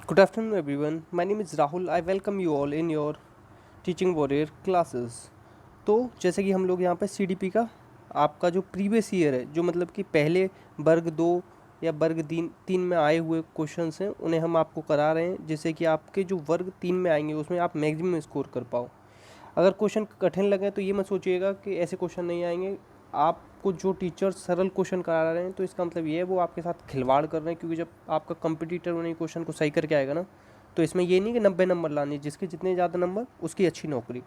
Good afternoon, everyone. My name is Rahul. I welcome you all in your teaching warrior classes. तो जैसे कि हम लोग यहाँ पे सीडीपी का आपका जो प्रीवियस ईयर है, जो मतलब कि पहले वर्ग 2 या वर्ग 3 में आए हुए क्वेश्चंस हैं, उन्हें हम आपको करा रहे हैं, जिससे कि आपके जो वर्ग 3 में आएंगे उसमें आप मैक्सिमम स्कोर कर पाओ। अगर क्वेश्चन कठिन लगे तो ये मत सोचिएगा कि ऐसे क्वेश्चन नहीं आएंगे। आपको जो टीचर सरल क्वेश्चन करा रहे हैं तो इसका मतलब ये है वो आपके साथ खिलवाड़ कर रहे हैं, क्योंकि जब आपका कंपटीटर उन्हें क्वेश्चन को सही करके आएगा ना, तो इसमें ये नहीं कि 90 नंबर लाने, जिसके जितने ज़्यादा नंबर उसकी अच्छी नौकरी।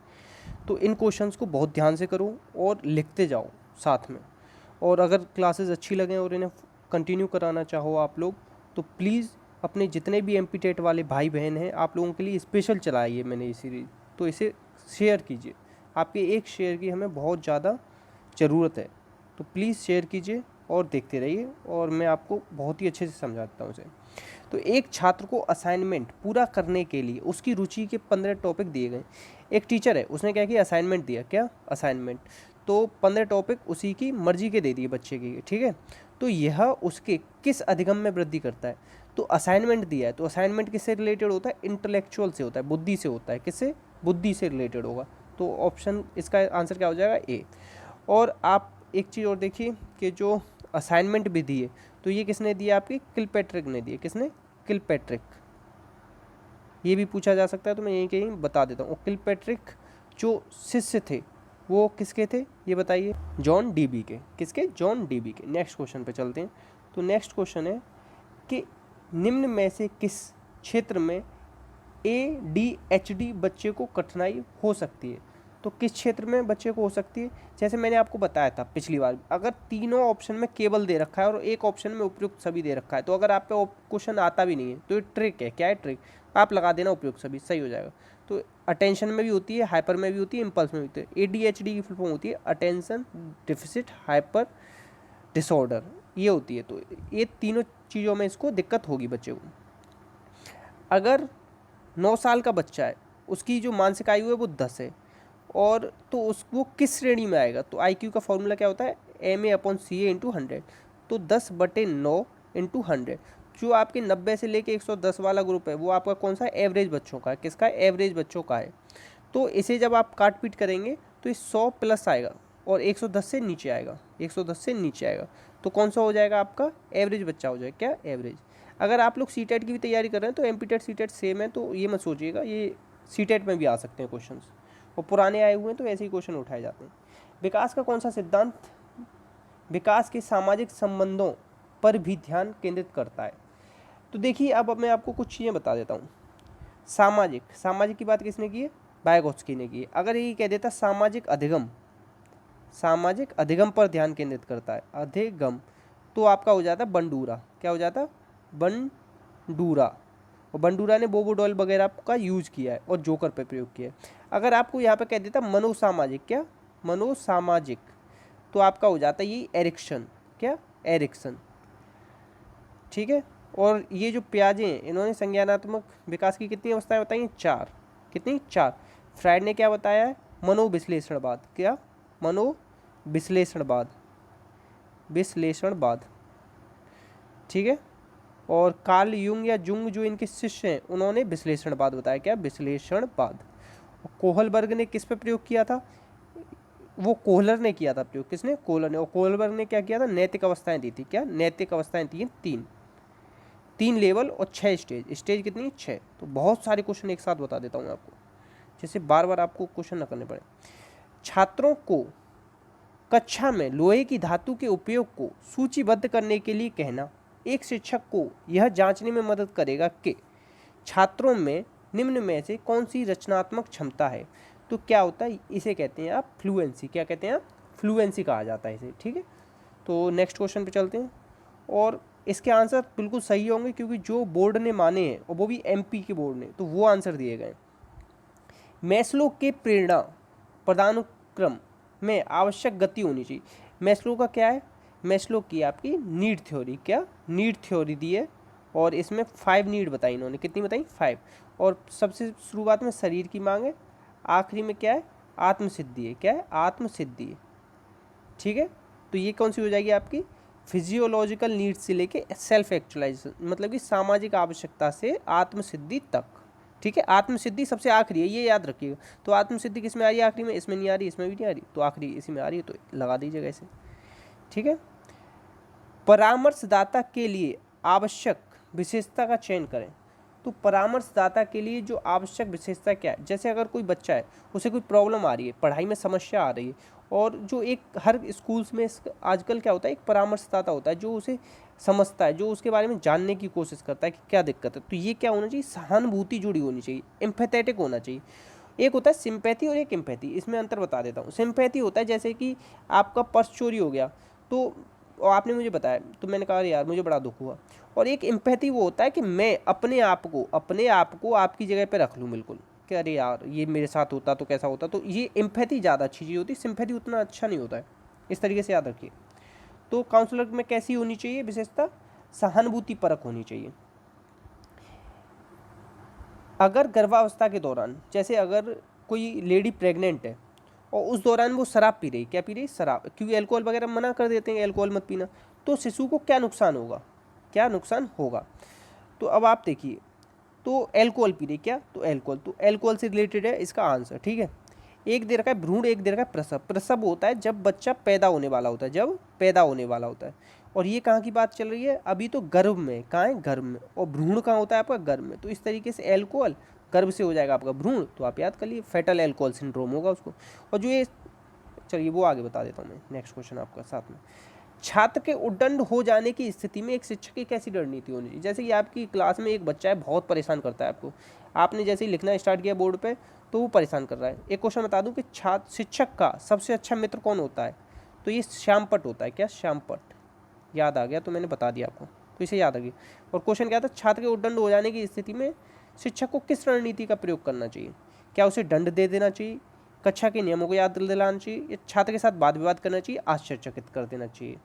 तो इन क्वेश्चंस को बहुत ध्यान से करो और लिखते जाओ साथ में। और अगर क्लासेस अच्छी लगें और इन्हें कंटिन्यू कराना चाहो आप लोग, तो प्लीज़ अपने जितने भी एमपीटेट वाले भाई बहन हैं, आप लोगों के लिए स्पेशल चलाई है मैंने ये सीरीज़, तो इसे शेयर कीजिए। आपके एक शेयर की हमें बहुत ज़्यादा ज़रूरत है, तो प्लीज़ शेयर कीजिए और देखते रहिए, और मैं आपको बहुत ही अच्छे से समझाता हूँ उसे। तो एक छात्र को असाइनमेंट पूरा करने के लिए उसकी रुचि के 15 टॉपिक दिए गए। एक टीचर है, उसने क्या किया, असाइनमेंट दिया। क्या असाइनमेंट? तो 15 टॉपिक उसी की मर्जी के दे दिए बच्चे की, ठीक है। तो यह उसके किस अधिगम में वृद्धि करता है? तो असाइनमेंट दिया है, तो असाइनमेंट किससे रिलेटेड होता है? इंटेलेक्चुअल से होता है, बुद्धि से होता है। किससे? बुद्धि से रिलेटेड होगा। तो ऑप्शन, इसका आंसर क्या हो जाएगा? ए। और आप एक चीज़ और देखिए कि जो असाइनमेंट भी दिए, तो ये किसने दिया? आपकी किलपैट्रिक ने दिए। किसने? किलपैट्रिक। ये भी पूछा जा सकता है, तो मैं यहीं कहीं बता देता हूँ। किलपैट्रिक जो शिष्य थे वो किसके थे, ये बताइए? जॉन डीबी के। किसके? जॉन डीबी के। नेक्स्ट क्वेश्चन पे चलते हैं। तो नेक्स्ट क्वेश्चन है कि निम्न में से किस क्षेत्र में ADHD बच्चे को कठिनाई हो सकती है? तो किस क्षेत्र में बच्चे को हो सकती है? जैसे मैंने आपको बताया था पिछली बार, अगर तीनों ऑप्शन में केवल दे रखा है और एक ऑप्शन में उपयुक्त सभी दे रखा है, तो अगर आप पे क्वेश्चन आता भी नहीं है तो ये ट्रिक है। क्या है ट्रिक? आप लगा देना उपयुक्त सभी, सही हो जाएगा। तो अटेंशन में भी होती है, हाइपर में भी होती है, इम्पल्स में भी होती है। ADHD की फुल फॉर्म होती है अटेंशन डिफिसिट हाइपर डिसऑर्डर, ये होती है। तो ये तीनों चीज़ों में इसको दिक्कत होगी बच्चे को। अगर 9 साल का बच्चा है, उसकी जो मानसिक आयु है वो 10 है, और तो वो किस श्रेणी में आएगा? तो IQ का फॉर्मूला क्या होता है? MA/CA/100। तो 10/9 इंटू 100। जो आपके 90 से लेके 110 वाला ग्रुप है, वो आपका कौन सा? एवरेज बच्चों का है। किसका? एवरेज बच्चों का है। तो इसे जब आप काट पीट करेंगे तो ये 100 प्लस आएगा और 110 से नीचे आएगा। 110 से नीचे आएगा, तो कौन सा हो जाएगा? आपका एवरेज बच्चा हो जाएगा। क्या? एवरेज। अगर आप लोग सीटेट की भी तैयारी कर रहे हैं तो एमपीटेट सीटेट सेम है, तो ये मत सोचिएगा, ये सीटेट में भी आ सकते हैं क्वेश्चन, और पुराने आए हुए हैं तो ऐसे ही क्वेश्चन उठाए जाते हैं। विकास का कौन सा सिद्धांत विकास के सामाजिक संबंधों पर भी ध्यान केंद्रित करता है? तो देखिए, अब मैं आपको कुछ चीज़ें बता देता हूँ। सामाजिक की बात किसने की है? वाइगोत्स्की ने की है। अगर ये कह देता सामाजिक अधिगम पर ध्यान केंद्रित करता है, अधिगम, तो आपका हो जाता बंडूरा। क्या हो जाता? बंडूरा। और बंडूरा ने बोबोडॉल वगैरह का यूज किया है और जोकर पे प्रयोग किया है। अगर आपको यहाँ पे कह देता मनोसामाजिक, क्या? मनोसामाजिक, तो आपका हो जाता ये एरिक्सन। क्या? एरिक्सन। ठीक है। और ये जो पियाजे हैं, इन्होंने संज्ञानात्मक विकास की कितनी अवस्थाएं बताई हैं? 4। कितनी? 4। फ्राइड ने क्या बताया है? मनोविश्लेषणवाद। क्या? मनोविश्लेषणवाद। विश्लेषणवाद। ठीक है। और कार्ल युंग या जुंग जो इनके शिष्य हैं, उन्होंने विश्लेषणवाद बताया। क्या? विश्लेषणवाद। कोहलबर्ग ने किस पे प्रयोग किया था? वो कोहलर ने किया था प्रयोग। किसने? कोहलर ने। और कोहलबर्ग ने क्या किया था? नैतिक अवस्थाएं दी थी। क्या? नैतिक अवस्थाएं दी हैं 3 लेवल और 6 स्टेज। स्टेज कितनी? 6। तो बहुत सारे क्वेश्चन एक साथ बता देता हूँ आपको, जिससे बार बार आपको क्वेश्चन न करने पड़े। छात्रों को कक्षा में लोहे की धातु के उपयोग को सूचीबद्ध करने के लिए कहना एक शिक्षक को यह जांचने में मदद करेगा कि छात्रों में निम्न में से कौन सी रचनात्मक क्षमता है। तो क्या होता है? इसे कहते हैं आप फ्लुएंसी। क्या कहते हैं आप? फ्लुएंसी कहा जाता है इसे। ठीक है। तो नेक्स्ट क्वेश्चन पे चलते हैं, और इसके आंसर बिल्कुल सही होंगे, क्योंकि जो बोर्ड ने माने हैं, और वो भी MP के बोर्ड ने, तो वो आंसर दिए गए। मैस्लो के प्रेरणा पदानुक्रम में आवश्यक गति होनी चाहिए। मैस्लो का क्या है? मैस्लो की आपकी नीड थ्योरी। क्या? नीड थ्योरी दी है, और इसमें 5 नीड बताई इन्होंने। कितनी बताई? 5। और सबसे शुरुआत में शरीर की मांग है, आखिरी में क्या है? आत्मसिद्धि है। क्या है? आत्मसिद्धि है। ठीक है। तो ये कौन सी हो जाएगी आपकी? फिजियोलॉजिकल नीड्स से लेके सेल्फ एक्चुअलाइजेशन, मतलब कि सामाजिक आवश्यकता से आत्मसिद्धि तक। ठीक है, आत्मसिद्धि सबसे आखिरी है, ये याद रखिएगा। तो आत्मसिद्धि किस में आ रही है आखिरी में? इसमें नहीं आ रही, इसमें भी नहीं आ रही, तो आखिरी इसी में आ रही है, तो लगा दीजिएगा ऐसे। ठीक है, परामर्शदाता के लिए आवश्यक विशेषता का चयन करें। तो परामर्शदाता के लिए जो आवश्यक विशेषता क्या है, जैसे अगर कोई बच्चा है, उसे कोई प्रॉब्लम आ रही है, पढ़ाई में समस्या आ रही है, और जो एक हर स्कूल्स में आजकल क्या होता है, एक परामर्शदाता होता है जो उसे समझता है, जो उसके बारे में जानने की कोशिश करता है कि क्या दिक्कत है। तो ये क्या होना चाहिए? सहानुभूति जुड़ी होनी चाहिए, एम्पैथेटिक होना चाहिए। एक होता है सिंपैथी और एक एम्पैथी, इसमें अंतर बता देता हूँ। सिंपैथी होता है जैसे कि आपका पर्स चोरी हो गया, तो और आपने मुझे बताया, तो मैंने कहा यार मुझे बड़ा दुख हुआ। और एक एम्पैथी वो होता है कि मैं अपने आप को आपकी जगह पे रख लूँ बिल्कुल, कि अरे यार ये मेरे साथ होता तो कैसा होता। तो ये एम्पैथी ज़्यादा अच्छी चीज़ होती है, सिंपैथी उतना अच्छा नहीं होता है। इस तरीके से याद रखिए। तो काउंसलर में कैसी होनी चाहिए विशेषता? सहानुभूति परक होनी चाहिए। अगर गर्भावस्था के दौरान, जैसे अगर कोई लेडी प्रेग्नेंट है और उस दौरान वो शराब पी रही, क्या पी रही? शराब, क्योंकि अल्कोहल वगैरह मना कर देते हैं, अल्कोहल मत पीना, तो शिशु को क्या नुकसान होगा? क्या नुकसान होगा? तो अब आप देखिए, तो अल्कोहल पी रही, क्या? तो अल्कोहल से रिलेटेड है इसका आंसर। ठीक है, एक दे रखा है भ्रूण, एक दे रखा है प्रसव। प्रसव होता है जब बच्चा पैदा होने वाला होता है, जब पैदा होने वाला होता है। और ये कहाँ की बात चल रही है? अभी तो गर्भ में, कहाँ है? गर्भ में। और भ्रूण कहाँ होता है आपका? गर्भ में। तो इस तरीके से अल्कोहल गर्भ से हो जाएगा आपका भ्रूण, तो आप याद कर लिए फेटल अल्कोहल सिंड्रोम होगा उसको। और जो ये, चलिए वो आगे बता देता हूँ मैं, नेक्स्ट क्वेश्चन आपका साथ में। छात्र के उद्दंड हो जाने की स्थिति में एक शिक्षक की कैसी रणनीति होनी चाहिए? जैसे कि आपकी क्लास में एक बच्चा है, बहुत परेशान करता है आपको, आपने जैसे ही लिखना स्टार्ट किया बोर्ड पे, तो वो परेशान कर रहा है। एक क्वेश्चन बता दूं कि छात्र शिक्षक का सबसे अच्छा मित्र कौन होता है? तो ये श्यामपट्ट होता है। क्या? श्यामपट्ट। याद आ गया, तो मैंने बता दिया आपको, तो इसे याद रखिए। और क्वेश्चन क्या था? छात्र के उद्दंड हो जाने की स्थिति में शिक्षक को किस रणनीति का प्रयोग करना चाहिए? क्या उसे दंड दे देना चाहिए, कक्षा के नियमों को याद दिलाना चाहिए, या छात्र के साथ वाद विवाद करना चाहिए, आश्चर्यचकित कर देना चाहिए?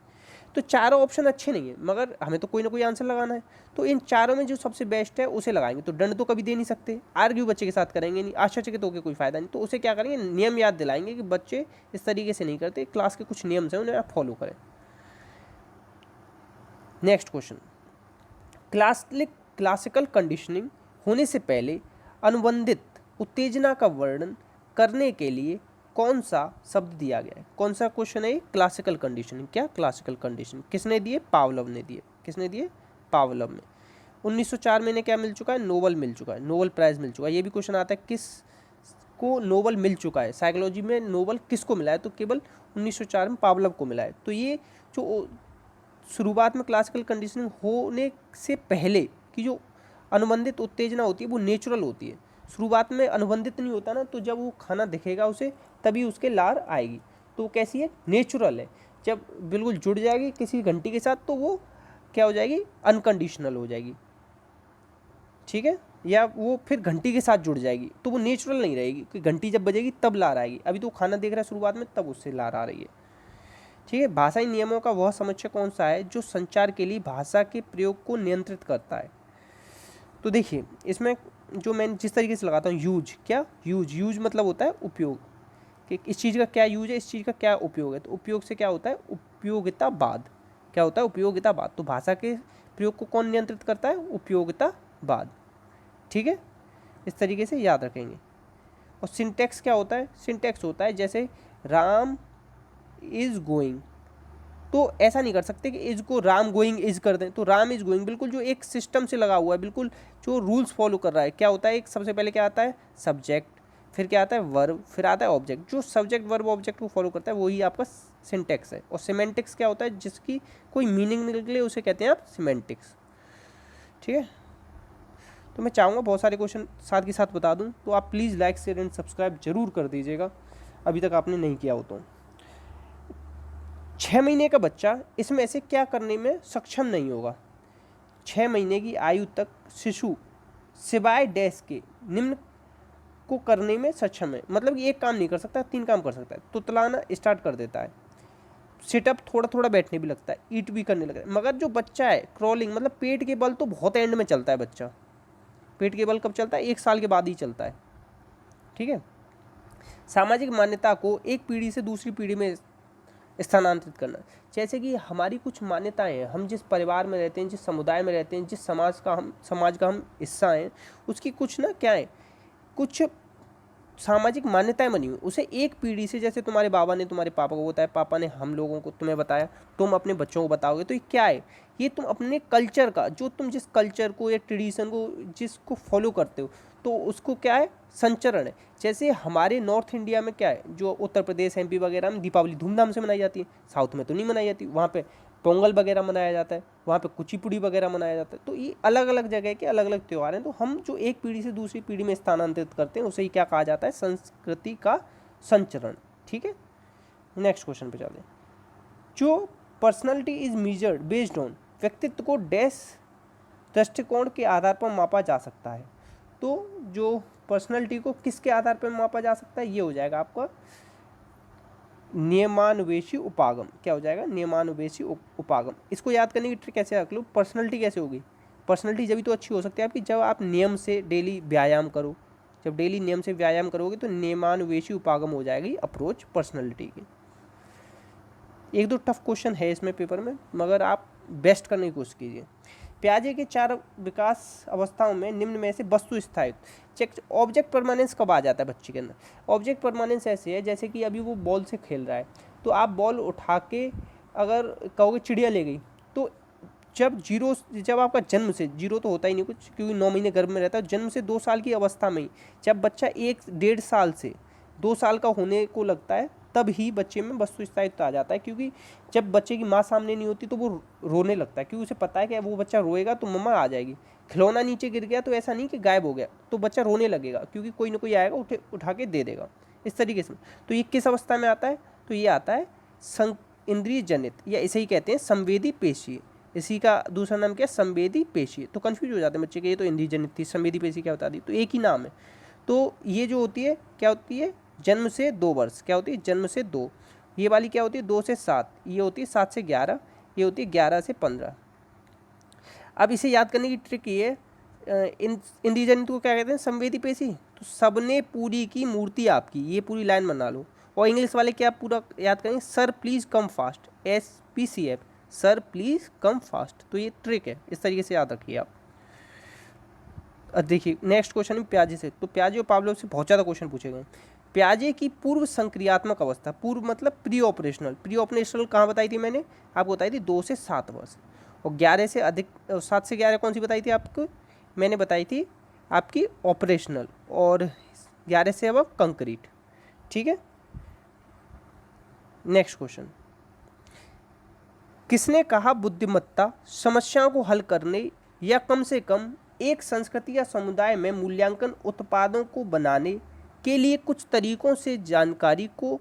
तो चारों ऑप्शन अच्छे नहीं है, मगर हमें तो कोई ना कोई आंसर लगाना है। तो इन चारों में जो सबसे बेस्ट है उसे लगाएंगे। तो दंड तो कभी दे नहीं सकते, आर्ग्यू बच्चे के साथ करेंगे नहीं, आश्चर्यचकित होकर कोई फायदा नहीं। तो उसे क्या करेंगे? नियम याद दिलाएंगे कि बच्चे इस तरीके से नहीं करते, क्लास के कुछ नियम हैं उन्हें आप फॉलो करें। नेक्स्ट क्वेश्चन, क्लासिकल कंडीशनिंग होने से पहले अनुबंधित उत्तेजना का वर्णन करने के लिए कौन सा शब्द दिया गया है? कौन सा क्वेश्चन है? Classical conditioning. क्या? क्लासिकल कंडीशनिंग किसने दिए? पावलव ने दिए। किसने दिए? पावलव ने। 1904 में इन्हें क्या मिल चुका है? नोबल मिल चुका है, नोबल प्राइज मिल चुका है। ये भी क्वेश्चन आता है किस को नोबल मिल चुका है, साइकोलॉजी में नोबल किसको मिला है? तो केवल 1904 में पावलव को मिला है। तो ये जो शुरुआत में क्लासिकल कंडीशनिंग होने से पहले की जो अनुबंधित उत्तेजना होती है वो नेचुरल होती है। शुरुआत में अनुबंधित नहीं होता ना, तो जब वो खाना दिखेगा उसे तभी उसके लार आएगी, तो वो कैसी है? नेचुरल है। जब बिल्कुल जुड़ जाएगी किसी घंटी के साथ तो वो क्या हो जाएगी? अनकंडीशनल हो जाएगी। ठीक है, या वो फिर घंटी के साथ जुड़ जाएगी तो वो नेचुरल नहीं रहेगी, कि घंटी जब बजेगी तब लार आएगी। अभी तो खाना देख रहा है शुरुआत में, तब उससे लार आ रही है। ठीक है, भाषाई नियमों का वह समुच्चय कौन सा है जो संचार के लिए भाषा के प्रयोग को नियंत्रित करता है? तो देखिए, इसमें जो मैं जिस तरीके से लगाता हूँ, यूज। क्या? यूज मतलब होता है उपयोग, कि इस चीज़ का क्या यूज है, इस चीज़ का क्या उपयोग है। तो उपयोग से क्या होता है? उपयोगितावाद। क्या होता है? उपयोगितावाद। तो भाषा के प्रयोग को कौन नियंत्रित करता है? उपयोगितावाद। ठीक है, इस तरीके से याद रखेंगे। और सिंटेक्स क्या होता है? सिंटेक्स होता है जैसे राम इज गोइंग, तो ऐसा नहीं कर सकते कि इज को राम गोइंग इज कर दें। तो राम इज गोइंग बिल्कुल जो एक सिस्टम से लगा हुआ है, बिल्कुल जो रूल्स फॉलो कर रहा है। क्या होता है? एक सबसे पहले क्या आता है? सब्जेक्ट, फिर क्या आता है? वर्ब, फिर आता है ऑब्जेक्ट। जो सब्जेक्ट वर्ब ऑब्जेक्ट को फॉलो करता है वही आपका सिंटेक्स है। और सिमेंटिक्स क्या होता है? जिसकी कोई मीनिंग निकले उसे कहते हैं आप सिमेंटिक्स। ठीक है, तो मैं चाहूँगा बहुत सारे क्वेश्चन साथ के साथ बता दूँ, तो आप please like share and subscribe जरूर कर दीजिएगा अभी तक आपने नहीं किया हो तो। 6 महीने का बच्चा इसमें से क्या करने में सक्षम नहीं होगा? 6 महीने की आयु तक शिशु सिवाय डैश के निम्न को करने में सक्षम है। मतलब कि एक काम नहीं कर सकता, 3 काम कर सकता है। तुतलाना स्टार्ट कर देता है, सिटअप थोड़ा थोड़ा बैठने भी लगता है, ईट भी करने लगता है। मगर जो बच्चा है क्रॉलिंग, मतलब पेट के बल तो बहुत एंड में चलता है बच्चा। पेट के बल कब चलता है? 1 साल के बाद ही चलता है। ठीक है, सामाजिक मान्यता को एक पीढ़ी से दूसरी पीढ़ी में स्थानांतरित करना। जैसे कि हमारी कुछ मान्यताएं हैं, हम जिस परिवार में रहते हैं, जिस समुदाय में रहते हैं, जिस समाज का हम हिस्सा हैं, उसकी कुछ ना क्या है, कुछ सामाजिक मान्यताएं बनी हुई, उसे एक पीढ़ी से, जैसे तुम्हारे बाबा ने तुम्हारे पापा को बताया, पापा ने हम लोगों को तुम्हें बताया, तुम अपने बच्चों को बताओगे, तो ये क्या है, ये तुम अपने कल्चर का, जो तुम जिस कल्चर को या ट्रेडिशन को जिसको फॉलो करते हो, तो उसको क्या है, संचरण है। जैसे हमारे नॉर्थ इंडिया में क्या है, जो उत्तर प्रदेश एमपी वगैरह में दीपावली धूमधाम से मनाई जाती है, साउथ में तो नहीं मनाई जाती, वहाँ पे पोंगल वगैरह मनाया जाता है, वहाँ पे कुचिपुड़ी वगैरह मनाया जाता है। तो ये अलग अलग जगह के अलग अलग त्यौहार हैं। तो हम जो एक पीढ़ी से दूसरी पीढ़ी में स्थानांतरित करते हैं, उसे ही क्या कहा जाता है, संस्कृति का संचरण। ठीक है, नेक्स्ट क्वेश्चन पे चलते हैं। जो personality is measured based on, व्यक्तित्व को डैश दृष्टिकोण के आधार पर मापा जा सकता है। तो जो पर्सनैलिटी को किसके आधार पर मापा जा सकता है, ये हो जाएगा आपका नियमानुवेशी उपागम। क्या हो जाएगा, नियमानुवेशी उपागम। इसको याद करने की ट्रिक कैसे रख लो, पर्सनैलिटी कैसे होगी, पर्सनैलिटी जब तो अच्छी हो सकती है आपकी जब आप नियम से डेली व्यायाम करो, जब डेली नियम से व्यायाम करोगे तो नियमानुवेशी उपागम हो जाएगी अप्रोच पर्सनैलिटी की। एक दो टफ क्वेश्चन है इसमें पेपर में, मगर आप बेस्ट करने की कोशिश कीजिए। प्याजे के 4 विकास अवस्थाओं में निम्न में से वस्तु स्थायित्व, चेक ऑब्जेक्ट परमानेंस कब आ जाता है बच्चे के अंदर। ऑब्जेक्ट परमानेंस ऐसे है, जैसे कि अभी वो बॉल से खेल रहा है, तो आप बॉल उठा के अगर कहोगे चिड़िया ले गई, तो जब आपका जन्म से, जीरो तो होता ही नहीं कुछ क्योंकि 9 महीने गर्भ में रहता है, जन्म से 2 साल की अवस्था में ही जब बच्चा 1-1.5 साल से 2 साल का होने को लगता है, तब ही बच्चे में वस्तु स्थायित्व आ जाता है। क्योंकि जब बच्चे की माँ सामने नहीं होती तो वो रोने लगता है, क्योंकि उसे पता है कि वो बच्चा रोएगा तो मम्मा आ जाएगी। खिलौना नीचे गिर गया तो ऐसा नहीं कि गायब हो गया, तो बच्चा रोने लगेगा, क्योंकि कोई ना कोई आएगा उठा के दे देगा, इस तरीके से। तो ये किस अवस्था में आता है, तो ये आता है इंद्रिय जनित, या इसे ही कहते हैं संवेदी पेशी। इसी का दूसरा नाम क्या है, संवेदी पेशी। तो कंफ्यूज हो जाते हैं बच्चे के, ये तो इंद्रिय जनित थी, संवेदी पेशी क्या बता दी, तो एक ही नाम है। तो ये जो होती है क्या होती है, जन्म से 2 वर्ष, क्या होती है, जन्म से 2। ये वाली क्या होती है, 2 से 7, ये होती है 7 से 11, ये होती है 11 से 15। अब इसे याद करने की ट्रिक ये है, इंद्रिय जनित को क्या कहते हैं, संवेदी पेशी। तो सबने पूरी की मूर्ति आपकी, ये पूरी लाइन बना लो। और इंग्लिश वाले क्या पूरा याद करेंगे, sir please come fast, SPCF, sir please come fast. तो ये ट्रिक है, इस तरीके से याद रखिए आप। देखिए नेक्स्ट क्वेश्चन है प्याजे से। तो प्याजे और पावलोव से बहुत ज़्यादा क्वेश्चन पूछे गए। प्याजे की पूर्व संक्रियात्मक अवस्था, पूर्व मतलब प्री ऑपरेशनल, प्री ऑपरेशनल कहाँ बताई थी मैंने आपको, बताई थी 2 से 7 वर्ष। और 11 से अधिक, 7 से 11 कौन सी बताई थी आपको, मैंने बताई थी आपकी ऑपरेशनल, और 11 से अब कंक्रीट। ठीक है, नेक्स्ट क्वेश्चन, किसने कहा बुद्धिमत्ता समस्याओं को हल करने या कम से कम एक संस्कृति या समुदाय में मूल्यांकन उत्पादों को बनाने के लिए कुछ तरीकों से जानकारी को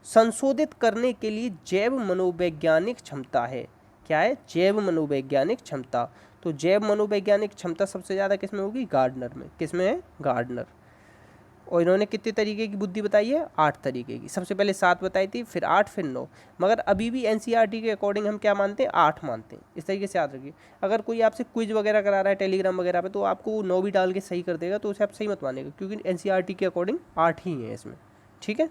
संशोधित करने के लिए जैव मनोवैज्ञानिक क्षमता है। क्या है, जैव मनोवैज्ञानिक क्षमता। तो जैव मनोवैज्ञानिक क्षमता सबसे ज़्यादा किस में होगी, गार्डनर में। किस में है, गार्डनर। और इन्होंने कितने तरीके की बुद्धि बताई है, 8 तरीके की। सबसे पहले 7 बताई थी, फिर 8, फिर 9, मगर अभी भी NCERT के अकॉर्डिंग हम क्या मानते हैं, 8 मानते हैं। इस तरीके से याद रखिए। अगर कोई आपसे क्विज वगैरह करा रहा है टेलीग्राम वगैरह पे, तो आपको 9 भी डाल के सही कर देगा, तो उसे आप सही मत मानेगा, क्योंकि NCERT के अकॉर्डिंग 8 ही है इसमें। ठीक है,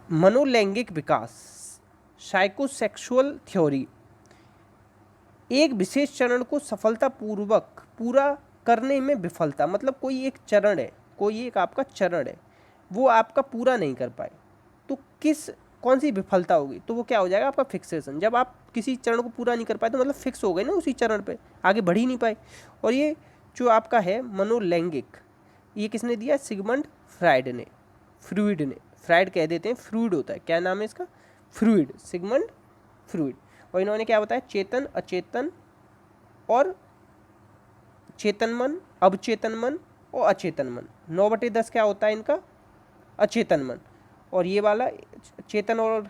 मनोलैंगिक विकास, साइकोसेक्सुअल थ्योरी, एक विशेष चरण को सफलतापूर्वक पूरा करने में विफलता, मतलब कोई एक चरण है, कोई एक आपका चरण है, वो आपका पूरा नहीं कर पाए, तो कौन सी विफलता होगी, तो वो क्या हो जाएगा आपका फिक्सेशन। जब आप किसी चरण को पूरा नहीं कर पाए तो मतलब फिक्स हो गए ना उसी चरण पे, आगे बढ़ ही नहीं पाए। और ये जो आपका है मनोलैंगिक, ये किसने दिया, सिगमंड फ्राइड ने, फ्रूइड ने, फ्राइड कह देते हैं, फ्रूइड होता है, क्या नाम है इसका, फ्रूइड, सिगमंड फ्रूइड। और इन्होंने क्या बताया, चेतन, अचेतन और चेतन मन, अवचेतन मन और अचेतन मन। 9/10 क्या होता है इनका, अचेतन मन। और ये वाला चेतन और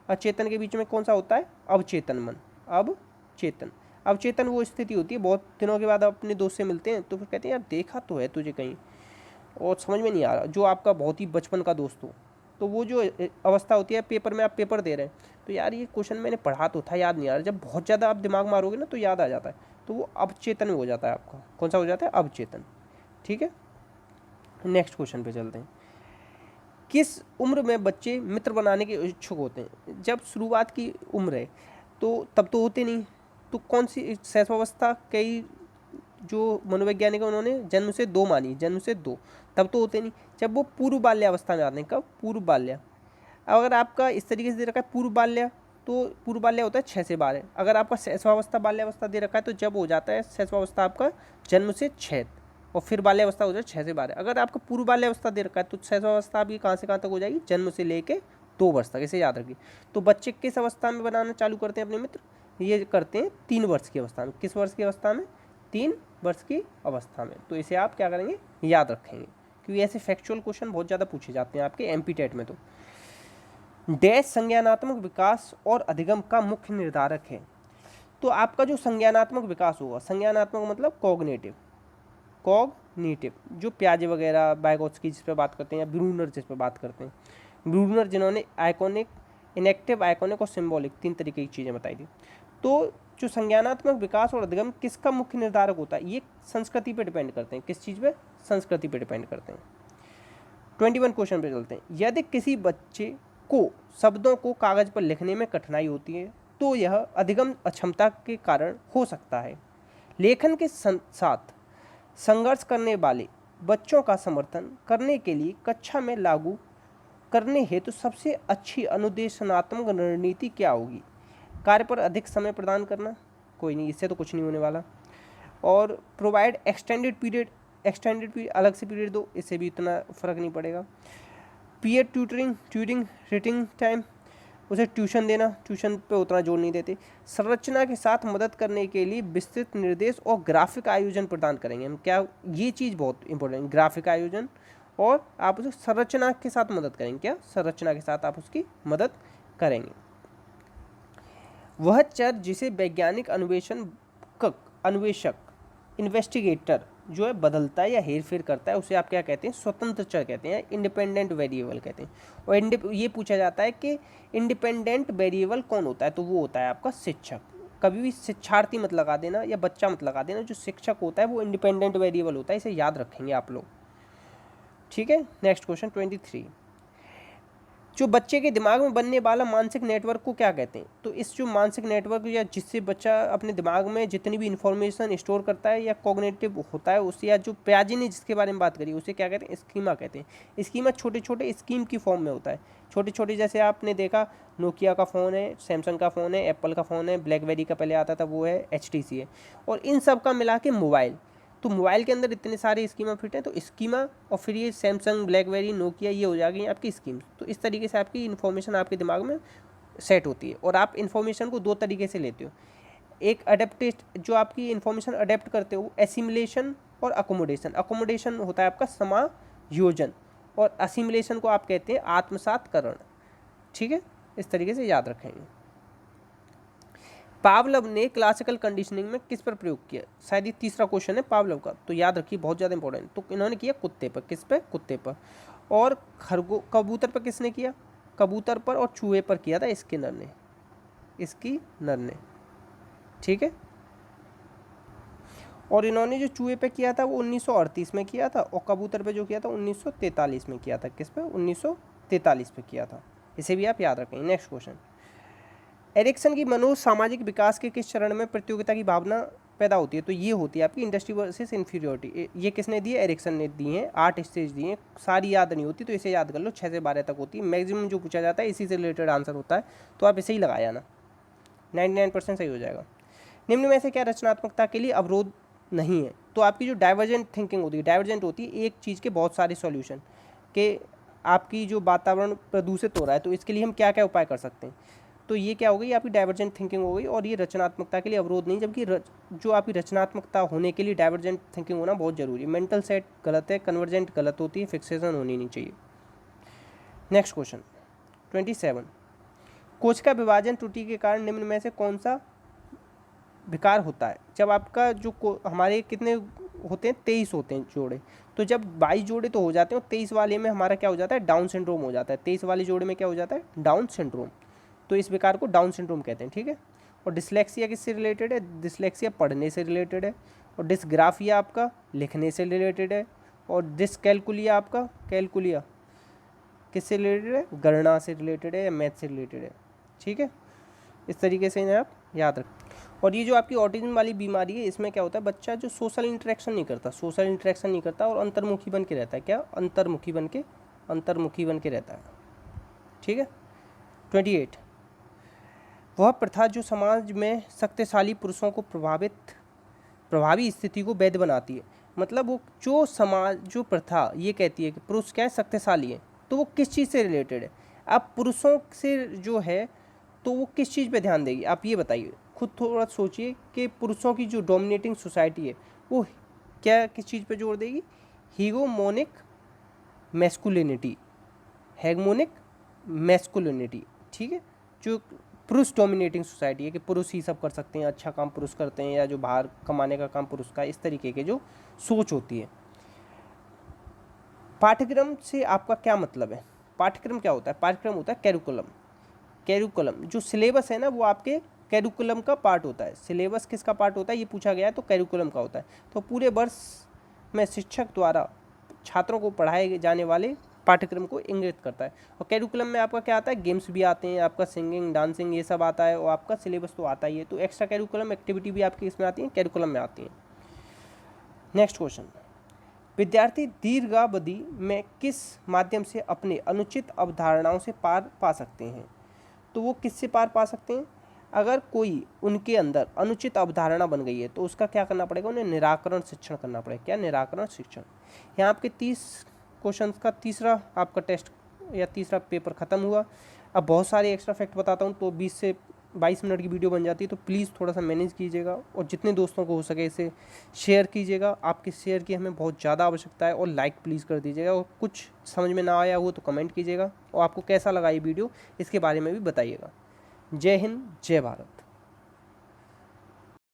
अचेतन के बीच में कौन सा होता है, अवचेतन मन। अवचेतन, अवचेतन वो स्थिति होती है, बहुत दिनों के बाद आप अपने दोस्त से मिलते हैं तो फिर कहते हैं यार देखा तो है तुझे कहीं और समझ में नहीं आ रहा, जो आपका बहुत ही बचपन का दोस्त हो। तो वो जो अवस्था होती है, पेपर में आप पेपर दे रहे हैं तो यार ये क्वेश्चन मैंने पढ़ा तो था, याद नहीं आ रहा। जब बहुत ज़्यादा आप दिमाग मारोगे ना तो याद आ जाता है, तो वो अवचेतन में हो जाता है आपका। कौन सा हो जाता है, अवचेतन। ठीक है, नेक्स्ट क्वेश्चन पे चलते हैं। किस उम्र में बच्चे मित्र बनाने के इच्छुक होते हैं? जब शुरुआत की उम्र है तो तब तो होते नहीं। तो कौन सी शैशवावस्था, कई जो मनोवैज्ञानिक है उन्होंने जन्म से 2 मानी, जन्म से 2, तब तो होते नहीं। जब वो पूर्व बाल्यावस्था में आते हैं, कब? पूर्व बाल्या। अब अगर आपका इस तरीके से दे रखा है पूर्व बाल्या, तो पूर्व बाल्य होता है 6 से 12। अगर आपका शैशवावस्था बाल्यावस्था दे रखा है तो जब हो जाता है शैशवावस्था आपका जन्म से 6 और फिर बाल्यावस्था हो जाए 6 से 12। अगर आपका पूर्व बाल्यावस्था दे रखा है तो शैशवावस्था आपकी कहाँ से कहाँ तक हो जाएगी? जन्म से लेके 2 वर्ष तक, इसे याद रखिए। तो बच्चे किस अवस्था में बनाना चालू करते हैं अपने मित्र? ये करते हैं 3 वर्ष की अवस्था में। किस वर्ष की अवस्था में? 3 वर्ष की अवस्था में। तो इसे आप क्या करेंगे? याद रखेंगे, क्योंकि ऐसे फैक्चुअल क्वेश्चन बहुत ज़्यादा पूछे जाते हैं आपके एमपी टेट में। तो डैश संज्ञानात्मक विकास और अधिगम का मुख्य निर्धारक है। तो आपका जो संज्ञानात्मक विकास होगा, संज्ञानात्मक मतलब कॉग्निटिव, जो प्याजे वगैरह, बाइगोत्स्की जिस पे बात करते हैं, या ब्रूनर जिस पे बात करते हैं, ब्रूनर जिन्होंने आइकॉनिक, इनेक्टिव, आइकॉनिक और सिंबॉलिक 3 तरीके की चीज़ें बताई थी। तो जो संज्ञानात्मक विकास और अधिगम किसका मुख्य निर्धारक होता है? ये संस्कृति पे डिपेंड करते हैं। किस चीज़ पे? संस्कृति पे डिपेंड करते हैं। 21 क्वेश्चन पे चलते हैं। यदि किसी बच्चे को शब्दों को कागज पर लिखने में कठिनाई होती है तो यह अधिगम अक्षमता के कारण हो सकता है। लेखन के साथ संघर्ष करने वाले बच्चों का समर्थन करने के लिए कक्षा में लागू करने हेतु सबसे अच्छी अनुदेशनात्मक रणनीति क्या होगी? कार्य पर अधिक समय प्रदान करना। कोई नहीं, इससे तो कुछ नहीं होने वाला। और प्रोवाइड एक्सटेंडेड पीरियड अलग से पीरियड दो, इससे भी इतना फ़र्क नहीं पड़ेगा। पीयर ट्यूरिंग रीडिंग टाइम, उसे ट्यूशन देना, ट्यूशन पे उतना जोर नहीं देते। संरचना के साथ मदद करने के लिए विस्तृत निर्देश और ग्राफिक आयोजन प्रदान करेंगे हम। क्या? ये चीज़ बहुत इंपॉर्टेंट, ग्राफिक आयोजन, और आप उसे संरचना के साथ मदद करेंगे। क्या? संरचना के साथ आप उसकी मदद करेंगे। वह चर जिसे वैज्ञानिक अन्वेषक इन्वेस्टिगेटर जो है बदलता है या हेर फेर करता है, उसे आप क्या कहते हैं? स्वतंत्र चर कहते हैं, इंडिपेंडेंट वेरिएबल कहते हैं। और ये पूछा जाता है कि इंडिपेंडेंट वेरिएबल कौन होता है? तो वो होता है आपका शिक्षक। कभी भी शिक्षार्थी मत लगा देना या बच्चा मत लगा देना, जो शिक्षक होता है वो इंडिपेंडेंट वेरिएबल होता है, इसे याद रखेंगे आप लोग। ठीक है, नेक्स्ट क्वेश्चन 23। जो बच्चे के दिमाग में बनने वाला मानसिक नेटवर्क को क्या कहते हैं? तो इस जो मानसिक नेटवर्क या जिससे बच्चा अपने दिमाग में जितनी भी इंफॉर्मेशन स्टोर करता है या कॉग्निटिव होता है उसे, या जो प्याजी ने जिसके बारे में बात करी, उसे क्या कहते हैं? स्कीमा कहते हैं। स्कीमा छोटे छोटे स्कीम की फॉर्म में होता है। छोटे छोटे, जैसे आपने देखा नोकिया का फ़ोन है, सैमसंग का फ़ोन है, एप्पल का फ़ोन है, ब्लैकबेरी का पहले आता था वो है, HTC है, और इन सब का मिला के मोबाइल। तो मोबाइल के अंदर इतने सारे स्कीमा फिट हैं, तो स्कीमा और फिर ये सैमसंग, ब्लैकबेरी, नोकिया, ये हो जाएगी आपकी स्कीम। तो इस तरीके से आपकी इन्फॉर्मेशन आपके दिमाग में सेट होती है। और आप इन्फॉर्मेशन को 2 तरीके से लेते हो। एक अडेप्टेड, जो आपकी इन्फॉर्मेशन अडेप्ट करते हो, एसिमुलेशन और अकोमोडेशन। अकोमोडेशन होता है आपका समायोजन, और असिमुलेशन को आप कहते हैं आत्मसातकरण। ठीक है, इस तरीके से याद रखेंगे। पावलव ने क्लासिकल कंडीशनिंग में किस पर प्रयोग किया? शायद ये तीसरा क्वेश्चन है पावलव का, तो याद रखिए, बहुत ज़्यादा इंपॉर्टेंट। तो इन्होंने किया कुत्ते पर। किस पे? कुत्ते पर। और कबूतर पर किसने किया? कबूतर पर और चूहे पर किया था स्किनर ने। ठीक है, और इन्होंने जो चूहे पे किया था वो 1938 में किया था, और कबूतर पे जो किया था 1943 में किया था। किस पे? 1943 पे किया था। इसे भी आप याद रखेंगे। नेक्स्ट क्वेश्चन, एरिक्सन की मनोसामाजिक विकास के किस चरण में प्रतियोगिता की भावना पैदा होती है? तो ये होती है आपकी इंडस्ट्री वर्सेस इन्फीरियोरिटी। ये किसने दी है? एरिक्सन ने दी है। 8 स्टेज दी हैं, सारी याद नहीं होती, तो इसे याद कर लो। 6 से 12 तक होती है। मैक्सिमम जो पूछा जाता है इसी से रिलेटेड आंसर होता है, तो आप इसे ही लगाया ना, 99% सही हो जाएगा। निम्न में से क्या रचनात्मकता के लिए अवरोध नहीं है? तो आपकी जो डाइवर्जेंट थिंकिंग होती है, डाइवर्जेंट होती है एक चीज़ के बहुत सारे सॉल्यूशन के। आपकी जो वातावरण प्रदूषित हो रहा है, तो इसके लिए हम क्या क्या उपाय कर सकते हैं? तो ये क्या हो गई? आपकी डाइवर्जेंट थिंकिंग हो गई, और ये रचनात्मकता के लिए अवरोध नहीं, जबकि जो आपकी रचनात्मकता होने के लिए डाइवर्जेंट थिंकिंग होना बहुत जरूरी है। मेंटल सेट गलत है, कन्वर्जेंट गलत होती है, फिक्सेशन होनी नहीं चाहिए। Next question 27। कोशिका विभाजन त्रुटि के कारण निम्न में से कौन सा विकार होता है? जब आपका जो हमारे कितने होते हैं? 23 होते हैं जोड़े। तो जब 22 जोड़े तो हो जाते हैं, और 23 वाले में हमारा क्या हो जाता है? डाउन सिंड्रोम हो जाता है। 23 वाले जोड़े में क्या हो जाता है? Down syndrome. तो इस विकार को डाउन सिंड्रोम कहते हैं। ठीक है, और डिसलेक्सिया किससे रिलेटेड है? डिसलेक्सिया पढ़ने से रिलेटेड है, और डिसग्राफिया आपका लिखने से रिलेटेड है, और डिसकैलकुलिया आपका किससे रिलेटेड है, गणना से रिलेटेड है या मैथ से रिलेटेड है। ठीक है, इस तरीके से इन्हें आप याद रखें। और ये जो आपकी ऑटिज्म वाली बीमारी है, इसमें क्या होता है, बच्चा जो सोशल इंटरेक्शन नहीं करता और अंतर्मुखी बन के रहता है। क्या, अंतर्मुखी बन के रहता है। ठीक है। 28, वह प्रथा जो समाज में शक्तिशाली पुरुषों को प्रभावी स्थिति को वैध बनाती है। मतलब वो जो प्रथा ये कहती है कि पुरुष क्या है, शक्तिशाली है, तो वो किस चीज़ से रिलेटेड है। अब पुरुषों से जो है तो वो किस चीज़ पे ध्यान देगी, आप ये बताइए। खुद थोड़ा सोचिए कि पुरुषों की जो डोमिनेटिंग सोसाइटी है वो क्या किस चीज़ पे जोर देगी, हीगोमोनिक मैस्कुलिनिटी। ठीक है, जो पुरुष डोमिनेटिंग सोसाइटी है कि पुरुष ही सब कर सकते हैं, अच्छा काम पुरुष करते हैं, या जो बाहर कमाने का काम पुरुष का, इस तरीके के जो सोच होती है। पाठ्यक्रम से आपका क्या मतलब है, पाठ्यक्रम क्या होता है, पाठ्यक्रम होता है कैरिकुलम। जो सिलेबस है ना वो आपके कैरिकुलम का पार्ट होता है। सिलेबस किसका पार्ट होता है ये पूछा गया है, तो कैरिकुलम का होता है। तो पूरे वर्ष में शिक्षक द्वारा छात्रों को पढ़ाए जाने वाले पाठ्यक्रम को इंगित करता है। और कैरिकुलम में आपका क्या आता है, गेम्स भी आते हैं, आपका सिंगिंग, डांसिंग, ये सब आता है, और आपका सिलेबस तो आता ही है। तो एक्स्ट्रा कैरिकुलम एक्टिविटी भी आपकी इसमें आती है, कैरिकुलम में आती है। नेक्स्ट क्वेश्चन, विद्यार्थी दीर्घावधि में किस माध्यम से अपने अनुचित अवधारणाओं से पार पा सकते हैं। तो वो किससे पार पा सकते हैं, अगर कोई उनके अंदर अनुचित अवधारणा बन गई है तो उसका क्या करना पड़ेगा, उन्हें निराकरण शिक्षण करना पड़ेगा। क्या, निराकरण शिक्षण। यहाँ आपके 30 क्वेश्चंस का तीसरा आपका टेस्ट या तीसरा पेपर ख़त्म हुआ। अब बहुत सारे एक्स्ट्रा फैक्ट बताता हूँ तो 20 से 22 मिनट की वीडियो बन जाती है, तो प्लीज़ थोड़ा सा मैनेज कीजिएगा और जितने दोस्तों को हो सके इसे शेयर कीजिएगा। आपके शेयर की हमें बहुत ज़्यादा आवश्यकता है, और लाइक प्लीज़ कर दीजिएगा, और कुछ समझ में ना आया हो तो कमेंट कीजिएगा, और आपको कैसा लगा ये वीडियो इसके बारे में भी बताइएगा। जय हिंद, जय भारत।